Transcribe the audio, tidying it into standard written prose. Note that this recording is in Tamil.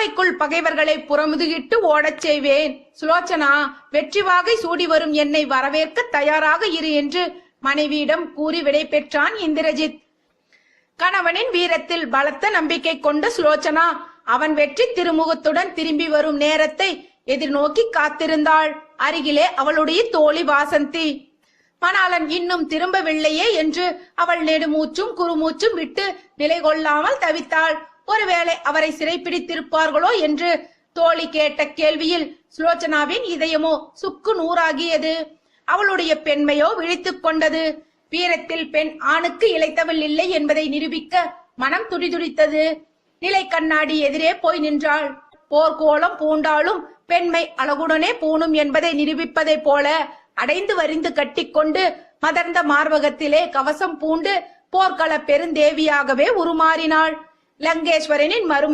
மாலைக்குள் பகைவர்களை புறமுதுகிட்டு ஓடச் செய்வேன். சுலோச்சனா, வெற்றி வாகை சூடி வரும் என்னை வரவேற்க தயாராக இரு என்று மனைவியிடம் கூறி விடை பெற்றான் இந்திரஜித். கணவனின் வீரத்தில் பலத்த நம்பிக்கை கொண்ட சுலோச்சனா அவன் வெற்றி திருமுகத்துடன் திரும்பி வரும் நேரத்தை எதிர்நோக்கி காத்திருந்தாள். அருகிலே அவளுடைய தோழி வாசந்தி. மணாளன் இன்னும் திரும்பவில்லையே என்று அவள் நெடுமூச்சும் குறுமூச்சும் விட்டு நிலை கொள்ளாமல் தவித்தாள். ஒருவேளை அவரை சிறைப்பிடித்திருப்பார்களோ என்று தோழி கேட்ட கேள்வியில் சுலோச்சனாவின் இதயமோ சுக்கு நூறாகியது. அவளுடைய பெண்மையோ விழித்துக் கொண்டது. வீரத்தில் பெண் ஆணுக்கு இளைத்தவள் இல்லை என்பதை நிரூபிக்க மனம் துடிதுடித்தது. நிலை கண்ணாடி எதிரே போய் நின்றாள். போர்க்கோலம் பூண்டாலும் பெண்மை அழகுடனே பூணும் என்பதை நிரூபிப்பதை போல அடைந்து வரிந்து கட்டிக்கொண்டு மதர்ந்த மார்பகத்திலே கவசம் பூண்டு போர்க்கள பெருந்தேவியாகவே உருமாறினாள். லங்கேஸ்வரனின் மருமகள்